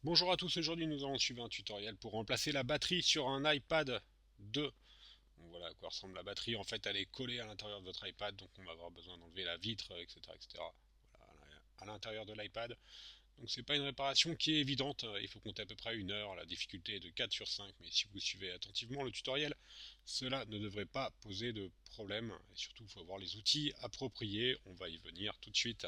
Bonjour à tous, aujourd'hui nous allons suivre un tutoriel pour remplacer la batterie sur un iPad 2. Donc voilà à quoi ressemble la batterie. En fait, elle est collée à l'intérieur de votre iPad, donc on va avoir besoin d'enlever la vitre, etc., etc. Voilà, à l'intérieur de l'iPad. Donc c'est pas une réparation qui est évidente, il faut compter à peu près une heure. La difficulté est de 4 sur 5, mais si vous suivez attentivement le tutoriel, cela ne devrait pas poser de problème. Et surtout, il faut avoir les outils appropriés. On va y venir tout de suite.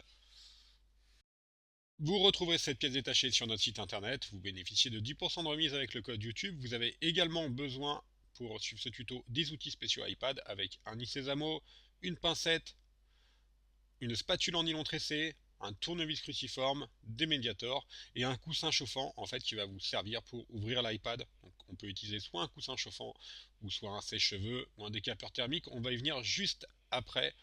Vous retrouverez cette pièce détachée sur notre site internet, vous bénéficiez de 10% de remise avec le code YouTube. Vous avez également besoin, pour suivre ce tuto, des outils spéciaux iPad avec un iSesamo, une pincette, une spatule en nylon tressé, un tournevis cruciforme, des médiators et un coussin chauffant en fait qui va vous servir pour ouvrir l'iPad. Donc on peut utiliser soit un coussin chauffant ou soit un sèche-cheveux ou un décapeur thermique. On va y venir juste après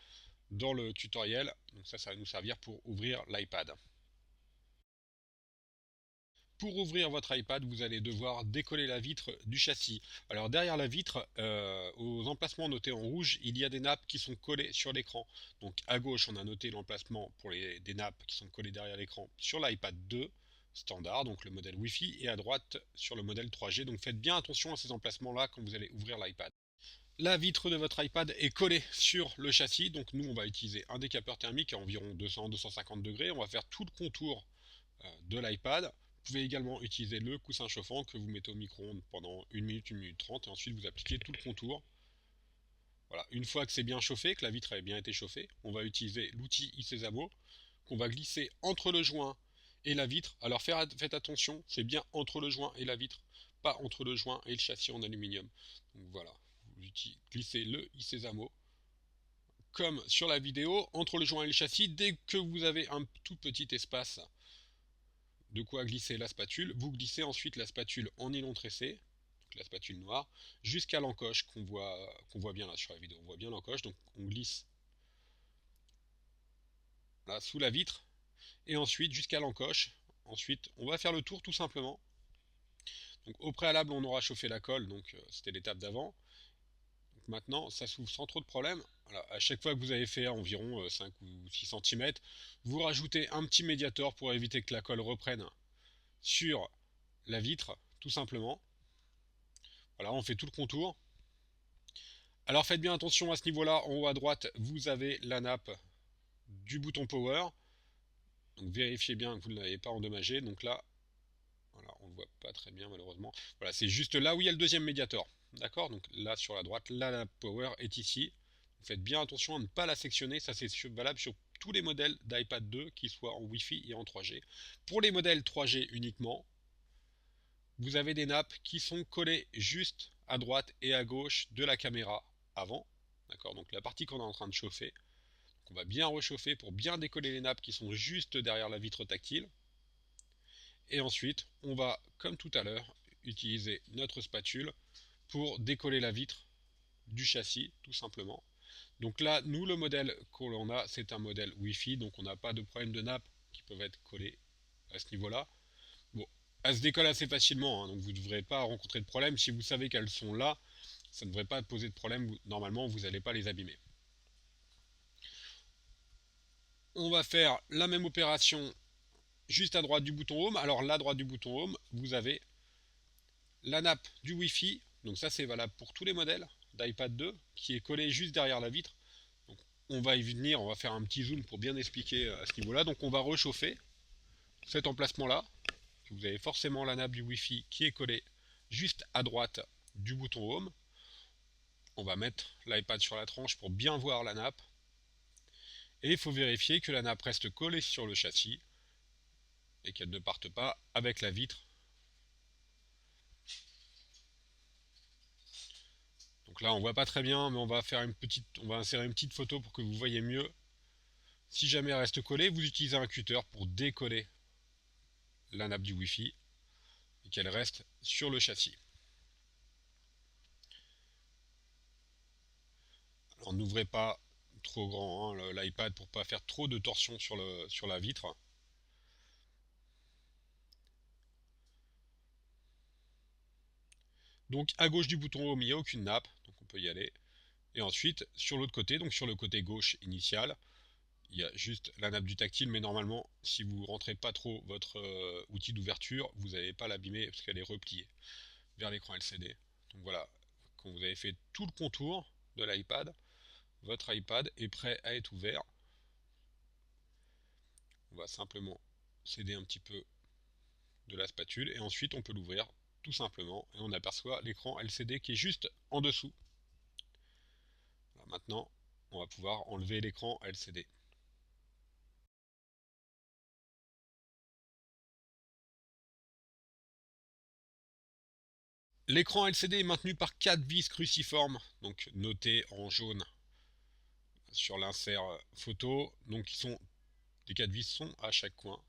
dans le tutoriel. Donc ça va nous servir pour ouvrir l'iPad. Pour ouvrir votre iPad, vous allez devoir décoller la vitre du châssis. Alors derrière la vitre, aux emplacements notés en rouge, il y a des nappes qui sont collées sur l'écran. Donc à gauche, on a noté l'emplacement pour des nappes qui sont collées derrière l'écran sur l'iPad 2 standard, donc le modèle Wi-Fi, et à droite sur le modèle 3G. Donc faites bien attention à ces emplacements-là quand vous allez ouvrir l'iPad. La vitre de votre iPad est collée sur le châssis, donc nous on va utiliser un décapeur thermique à environ 200-250 degrés. On va faire tout le contour de l'iPad. Vous pouvez également utiliser le coussin chauffant que vous mettez au micro-ondes pendant 1 minute 30 et ensuite vous appliquez tout le contour. Voilà, une fois que c'est bien chauffé, que la vitre a bien été chauffée, on va utiliser l'outil iSesamo qu'on va glisser entre le joint et la vitre. Alors faites attention, c'est bien entre le joint et la vitre, pas entre le joint et le châssis en aluminium. Donc voilà, vous glissez le iSesamo comme sur la vidéo entre le joint et le châssis. Dès que vous avez un tout petit espace de quoi glisser la spatule, vous glissez ensuite la spatule en nylon tressé, donc la spatule noire, jusqu'à l'encoche qu'on voit bien là sur la vidéo. On voit bien l'encoche, donc on glisse là sous la vitre et ensuite jusqu'à l'encoche. Ensuite, on va faire le tour tout simplement. Donc au préalable, on aura chauffé la colle, donc c'était l'étape d'avant. Donc maintenant, ça s'ouvre sans trop de problème. Voilà, à chaque fois que vous avez fait environ 5 ou 6 cm, vous rajoutez un petit médiator pour éviter que la colle reprenne sur la vitre, tout simplement. Voilà, on fait tout le contour. Alors faites bien attention à ce niveau-là, en haut à droite, vous avez la nappe du bouton power. Donc vérifiez bien que vous ne l'avez pas endommagé. Donc là, voilà, on ne le voit pas très bien malheureusement. Voilà, c'est juste là où il y a le deuxième médiator. D'accord. Donc là sur la droite, la nappe power est ici. Faites bien attention à ne pas la sectionner, ça c'est valable sur tous les modèles d'iPad 2 qui soient en Wi-Fi et en 3G. Pour les modèles 3G uniquement, vous avez des nappes qui sont collées juste à droite et à gauche de la caméra avant. D'accord, donc la partie qu'on est en train de chauffer, qu'on va bien réchauffer pour bien décoller les nappes qui sont juste derrière la vitre tactile. Et ensuite, on va, comme tout à l'heure, utiliser notre spatule pour décoller la vitre du châssis, tout simplement. Donc là, nous, le modèle qu'on a, c'est un modèle Wi-Fi, donc on n'a pas de problème de nappes qui peuvent être collées à ce niveau-là. Bon, elles se décollent assez facilement, hein, donc vous ne devrez pas rencontrer de problème. Si vous savez qu'elles sont là, ça ne devrait pas poser de problème. Normalement, vous n'allez pas les abîmer. On va faire la même opération juste à droite du bouton Home. Alors là, à droite du bouton Home, vous avez la nappe du Wi-Fi. Donc ça, c'est valable pour tous les modèles d'iPad 2, qui est collée juste derrière la vitre. Donc on va y venir, on va faire un petit zoom pour bien expliquer à ce niveau-là. Donc on va réchauffer cet emplacement-là. Vous avez forcément la nappe du Wi-Fi qui est collée juste à droite du bouton Home. On va mettre l'iPad sur la tranche pour bien voir la nappe. Et il faut vérifier que la nappe reste collée sur le châssis et qu'elle ne parte pas avec la vitre. Donc là on voit pas très bien, mais on va insérer une petite photo pour que vous voyez mieux. Si jamais elle reste collée, vous utilisez un cutter pour décoller la nappe du Wi-Fi et qu'elle reste sur le châssis. Alors n'ouvrez pas trop grand l'iPad pour pas faire trop de torsion sur la vitre. Donc à gauche du bouton Home, il n'y a aucune nappe, donc on peut y aller. Et ensuite, sur l'autre côté, donc sur le côté gauche initial, il y a juste la nappe du tactile, mais normalement, si vous rentrez pas trop votre outil d'ouverture, vous n'allez pas l'abîmer parce qu'elle est repliée vers l'écran LCD. Donc voilà, quand vous avez fait tout le contour de l'iPad, votre iPad est prêt à être ouvert. On va simplement céder un petit peu de la spatule et ensuite on peut l'ouvrir tout simplement et on aperçoit l'écran LCD qui est juste en dessous. Alors maintenant, on va pouvoir enlever l'écran LCD. L'écran LCD est maintenu par 4 vis cruciformes, donc notées en jaune sur l'insert photo. Donc les 4 vis sont à chaque coin.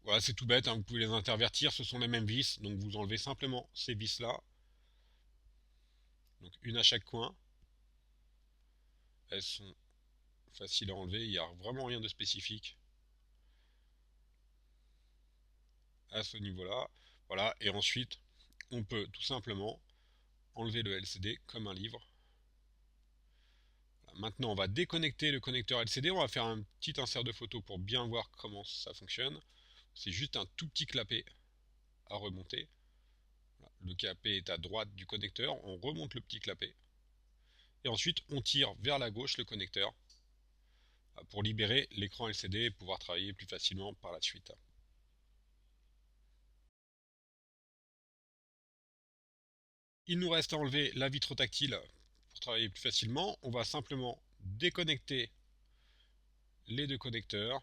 Voilà, c'est tout bête, hein, vous pouvez les intervertir, ce sont les mêmes vis, donc vous enlevez simplement ces vis là, donc une à chaque coin. Elles sont faciles à enlever, il n'y a vraiment rien de spécifique à ce niveau là. Voilà, et ensuite on peut tout simplement enlever le LCD comme un livre. Maintenant on va déconnecter le connecteur LCD, on va faire un petit insert de photo pour bien voir comment ça fonctionne. C'est juste un tout petit clapet à remonter. Le clapet est à droite du connecteur, on remonte le petit clapet. Et ensuite on tire vers la gauche le connecteur pour libérer l'écran LCD et pouvoir travailler plus facilement par la suite. Il nous reste à enlever la vitre tactile pour travailler plus facilement. On va simplement déconnecter les deux connecteurs.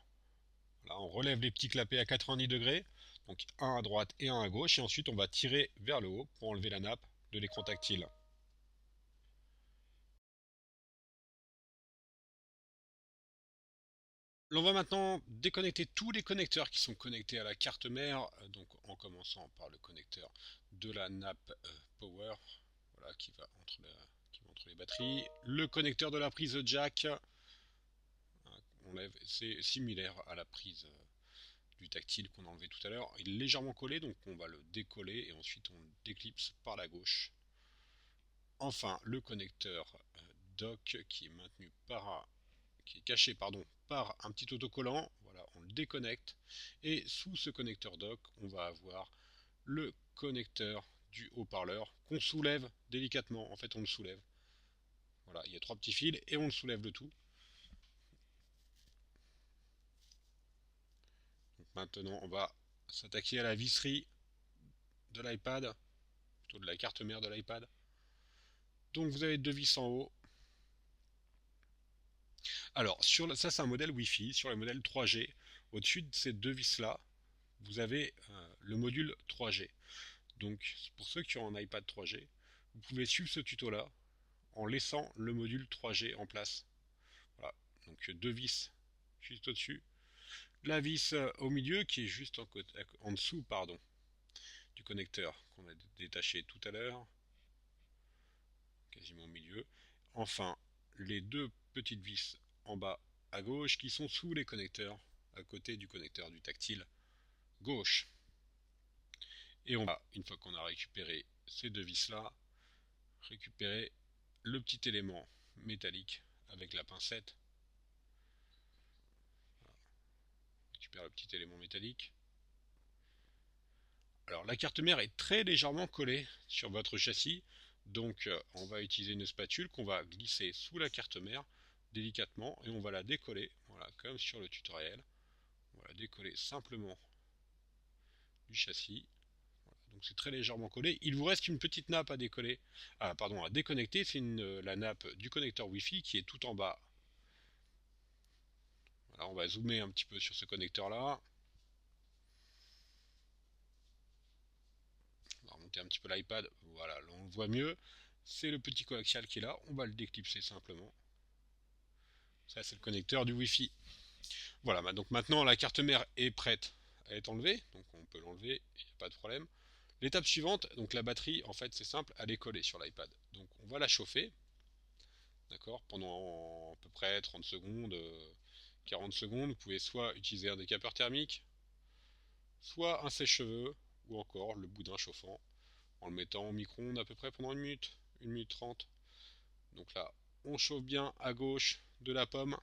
Là, on relève les petits clapets à 90 degrés, donc un à droite et un à gauche, et ensuite on va tirer vers le haut pour enlever la nappe de l'écran tactile. On va maintenant déconnecter tous les connecteurs qui sont connectés à la carte mère, donc en commençant par le connecteur de la nappe Power, voilà, qui va entre les batteries, le connecteur de la prise jack, c'est similaire à la prise du tactile qu'on a enlevé tout à l'heure, il est légèrement collé, donc on va le décoller et ensuite on le déclipse par la gauche. Enfin, le connecteur dock qui est maintenu qui est caché par un petit autocollant. Voilà, on le déconnecte et sous ce connecteur dock, on va avoir le connecteur du haut-parleur qu'on soulève délicatement. En fait, on le soulève. Voilà, il y a trois petits fils et on le soulève le tout. Donc maintenant, on va s'attaquer à la visserie de l'iPad, plutôt de la carte mère de l'iPad. Donc vous avez deux vis en haut. Alors, ça c'est un modèle Wi-Fi. Sur le modèle 3G, au-dessus de ces deux vis-là, vous avez le module 3G. Donc, pour ceux qui ont un iPad 3G, vous pouvez suivre ce tuto-là en laissant le module 3G en place. Voilà, donc deux vis juste au-dessus. La vis au milieu qui est juste en dessous du connecteur qu'on a détaché tout à l'heure, quasiment au milieu. Enfin, les deux petites vis en bas à gauche qui sont sous les connecteurs, à côté du connecteur du tactile gauche. Et on va, une fois qu'on a récupéré ces deux vis là, récupérer le petit élément métallique avec la pincette. Voilà. On récupère le petit élément métallique. Alors la carte mère est très légèrement collée sur votre châssis, donc on va utiliser une spatule qu'on va glisser sous la carte mère délicatement et on va la décoller, voilà, comme sur le tutoriel. On va la décoller simplement du châssis. Voilà, donc c'est très légèrement collé. Il vous reste une petite nappe à décoller, à déconnecter, c'est la nappe du connecteur Wi-Fi qui est tout en bas. Voilà, on va zoomer un petit peu sur ce connecteur là. On va remonter un petit peu l'iPad, voilà, là on le voit mieux. C'est le petit coaxial qui est là, on va le déclipser simplement. Ça c'est le connecteur du Wi-Fi. Voilà, donc maintenant la carte mère est prête à être enlevée, donc on peut l'enlever, il n'y a pas de problème. L'étape suivante, donc la batterie, en fait c'est simple, elle est collée sur l'iPad. Donc on va la chauffer, d'accord, pendant à peu près 30 secondes, 40 secondes. Vous pouvez soit utiliser un décapeur thermique, soit un sèche-cheveux, ou encore le boudin chauffant, en le mettant au micro-ondes à peu près pendant une minute 30. Donc là, on chauffe bien à gauche de la pomme.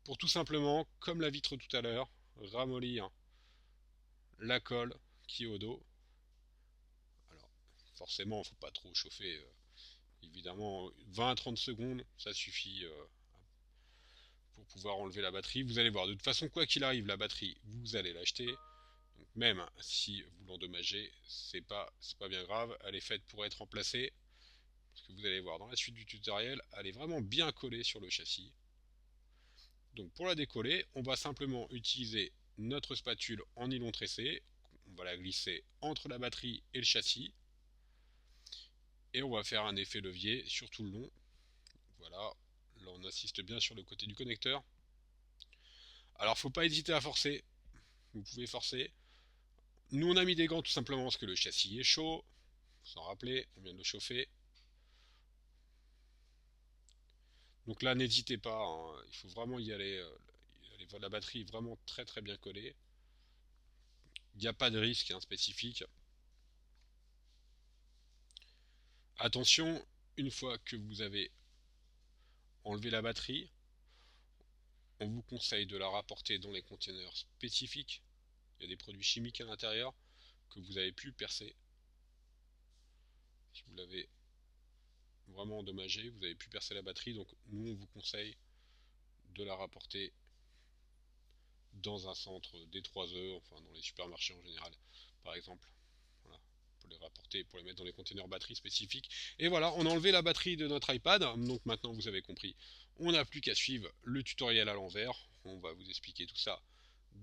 pour tout simplement, comme la vitre tout à l'heure, ramollir la colle qui est au dos. Alors forcément, il ne faut pas trop chauffer, évidemment 20-30 secondes, ça suffit pour pouvoir enlever la batterie. Vous allez voir, de toute façon, quoi qu'il arrive, la batterie, vous allez l'acheter. Donc même si vous l'endommagez, c'est pas bien grave, elle est faite pour être remplacée. Parce que vous allez voir dans la suite du tutoriel, elle est vraiment bien collée sur le châssis. Donc pour la décoller, on va simplement utiliser notre spatule en nylon tressé. On va la glisser entre la batterie et le châssis. Et on va faire un effet levier sur tout le long. Voilà, là on insiste bien sur le côté du connecteur. Alors faut pas hésiter à forcer, vous pouvez forcer. Nous on a mis des gants tout simplement parce que le châssis est chaud, faut s'en rappeler, on vient de le chauffer. Donc là n'hésitez pas, hein, il faut vraiment y aller, la batterie est vraiment très très bien collée. Il n'y a pas de risque spécifique. Attention, une fois que vous avez enlevé la batterie, on vous conseille de la rapporter dans les conteneurs spécifiques. Il y a des produits chimiques à l'intérieur que vous avez pu percer. Si vous l'avez vraiment endommagé, vous avez pu percer la batterie, donc nous on vous conseille de la rapporter dans un centre des 3E, enfin dans les supermarchés en général, par exemple. Voilà, pour les rapporter, pour les mettre dans les conteneurs batterie spécifiques. Et voilà, on a enlevé la batterie de notre iPad, donc maintenant vous avez compris. On n'a plus qu'à suivre le tutoriel à l'envers. On va vous expliquer tout ça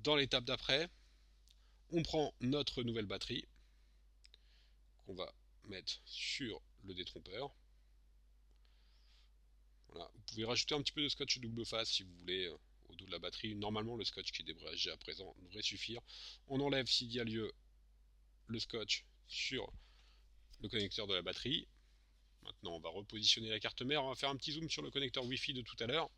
dans l'étape d'après. On prend notre nouvelle batterie qu'on va mettre sur le détrompeur. Voilà. Vous pouvez rajouter un petit peu de scotch double face si vous voulez au dos de la batterie. Normalement, le scotch qui est débrayé à présent devrait suffire. On enlève s'il y a lieu le scotch sur le connecteur de la batterie. Maintenant, on va repositionner la carte mère. On va faire un petit zoom sur le connecteur Wi-Fi de tout à l'heure.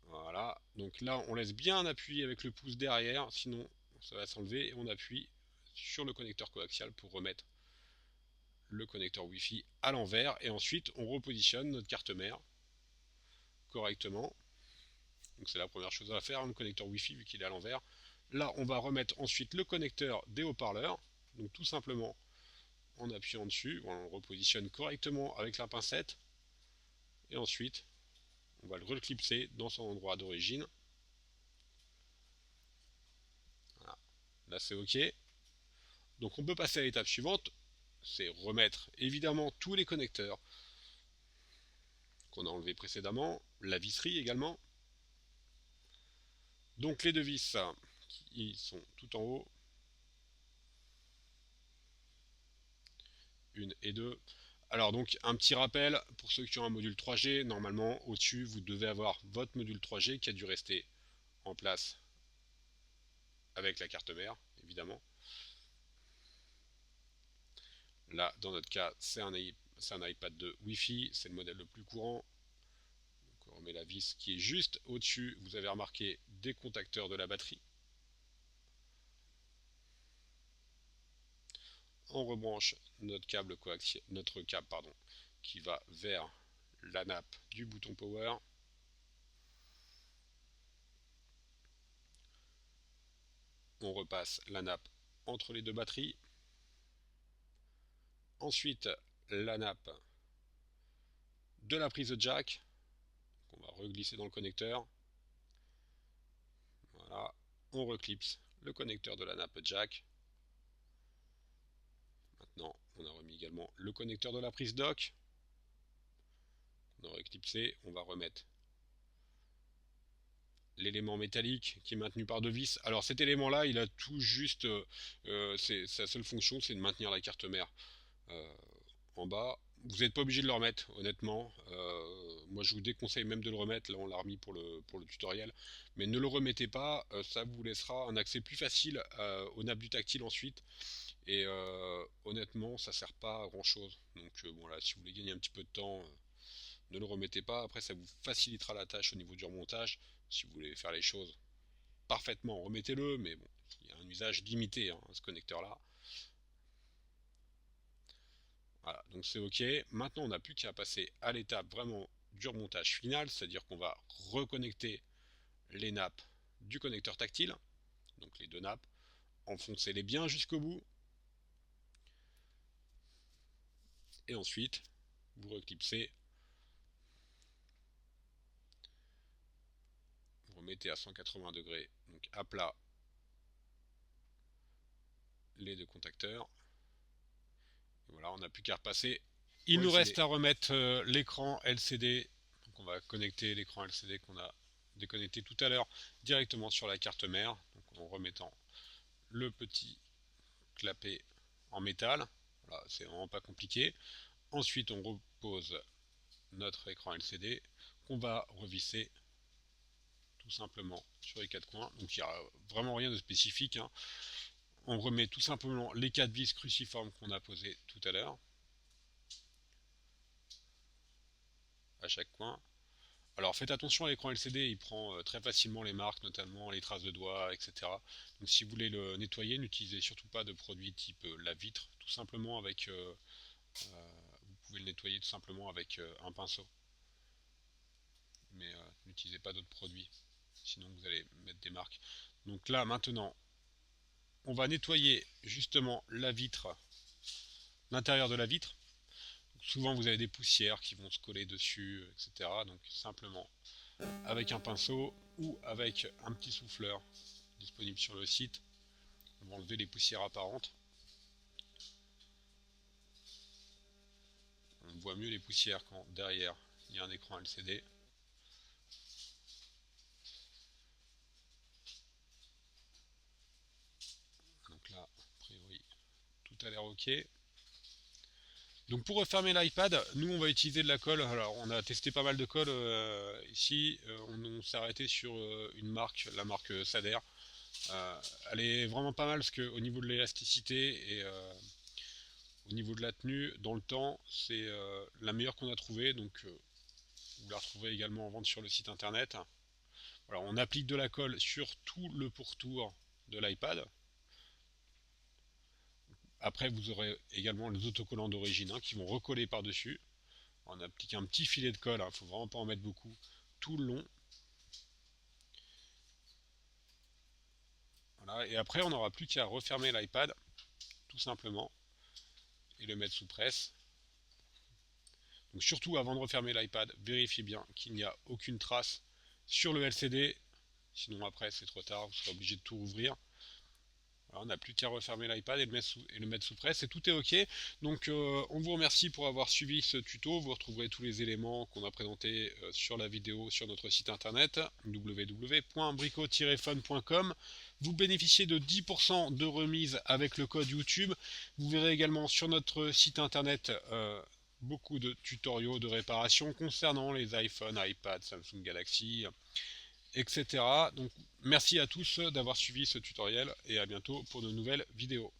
Voilà. Donc là, on laisse bien appuyer avec le pouce derrière, sinon ça va s'enlever. Et on appuie sur le connecteur coaxial pour remettre le connecteur Wi-Fi à l'envers. Et ensuite, on repositionne notre carte mère correctement. Donc c'est la première chose à faire, le connecteur Wi-Fi vu qu'il est à l'envers. Là, on va remettre ensuite le connecteur des haut-parleurs. Donc tout simplement en appuyant dessus, on repositionne correctement avec la pincette. Et ensuite, on va le reclipser dans son endroit d'origine. Voilà. Là, c'est OK. Donc on peut passer à l'étape suivante, c'est remettre évidemment tous les connecteurs qu'on a enlevés précédemment, la visserie également. Donc les deux vis qui sont tout en haut, une et deux. Alors donc un petit rappel pour ceux qui ont un module 3G, normalement au-dessus vous devez avoir votre module 3G qui a dû rester en place avec la carte mère évidemment. Là dans notre cas c'est un iPad 2 Wi-Fi, c'est le modèle le plus courant. Donc on remet la vis qui est juste au-dessus, vous avez remarqué des contacteurs de la batterie. On rebranche notre câble qui va vers la nappe du bouton power. On repasse la nappe entre les deux batteries. Ensuite, la nappe de la prise de jack qu'on va reglisser dans le connecteur. Voilà, on reclipse le connecteur de la nappe jack. Maintenant, on a remis également le connecteur de la prise dock. On a reclipsé, on va remettre l'élément métallique qui est maintenu par deux vis. Alors cet élément là il a tout juste sa seule fonction c'est de maintenir la carte mère en bas. Vous n'êtes pas obligé de le remettre honnêtement, moi je vous déconseille même de le remettre, là on l'a remis pour le tutoriel, mais ne le remettez pas, ça vous laissera un accès plus facile au nappe du tactile ensuite, et honnêtement ça sert pas à grand chose, donc bon là si vous voulez gagner un petit peu de temps, ne le remettez pas. Après ça vous facilitera la tâche au niveau du remontage. Si vous voulez faire les choses parfaitement, remettez-le, mais bon, il y a un usage limité à ce connecteur là. Voilà, donc c'est OK. Maintenant on n'a plus qu'à passer à l'étape vraiment du remontage final, c'est à dire qu'on va reconnecter les nappes du connecteur tactile, donc les deux nappes, enfoncez-les bien jusqu'au bout, et ensuite vous reclipsez, vous remettez à 180 degrés, donc à plat, les deux contacteurs. Et voilà, on n'a plus qu'à repasser. Il nous reste à remettre l'écran LCD. Donc on va connecter l'écran LCD qu'on a déconnecté tout à l'heure directement sur la carte mère, donc en remettant le petit clapet en métal. Voilà, c'est vraiment pas compliqué. Ensuite, on repose notre écran LCD qu'on va revisser tout simplement sur les quatre coins. Donc il n'y a vraiment rien de spécifique, hein. On remet tout simplement les 4 vis cruciformes qu'on a posées tout à l'heure à chaque coin. Alors faites attention à l'écran LCD, il prend très facilement les marques, notamment les traces de doigts, etc. Donc si vous voulez le nettoyer, n'utilisez surtout pas de produits type la vitre, tout simplement avec... vous pouvez le nettoyer tout simplement avec un pinceau. Mais n'utilisez pas d'autres produits, sinon vous allez mettre des marques. Donc là maintenant, on va nettoyer justement la vitre, l'intérieur de la vitre. Souvent vous avez des poussières qui vont se coller dessus, etc. Donc simplement avec un pinceau ou avec un petit souffleur disponible sur le site, on va enlever les poussières apparentes. On voit mieux les poussières quand derrière il y a un écran LCD. Donc là, a priori, tout a l'air ok. Donc pour refermer l'iPad, nous on va utiliser de la colle. Alors on a testé pas mal de colle ici. On s'est arrêté sur une marque, la marque Sader. Elle est vraiment pas mal parce qu'au niveau de l'élasticité et au niveau de la tenue, dans le temps, c'est la meilleure qu'on a trouvée. Donc vous la retrouvez également en vente sur le site internet. Voilà, on applique de la colle sur tout le pourtour de l'iPad. Après, vous aurez également les autocollants d'origine qui vont recoller par-dessus. On applique un petit filet de colle, il ne faut vraiment pas en mettre beaucoup, tout le long. Voilà, et après, on n'aura plus qu'à refermer l'iPad, tout simplement, et le mettre sous presse. Donc surtout, avant de refermer l'iPad, vérifiez bien qu'il n'y a aucune trace sur le LCD. Sinon, après, c'est trop tard, vous serez obligé de tout rouvrir. Voilà, on n'a plus qu'à refermer l'iPad et le mettre sous presse et tout est ok. Donc on vous remercie pour avoir suivi ce tuto. Vous retrouverez tous les éléments qu'on a présentés sur la vidéo sur notre site internet www.brico-fun.com. Vous bénéficiez de 10% de remise avec le code YouTube. Vous verrez également sur notre site internet beaucoup de tutoriaux de réparation concernant les iPhones, iPad, Samsung Galaxy, etc. Donc merci à tous d'avoir suivi ce tutoriel et à bientôt pour de nouvelles vidéos.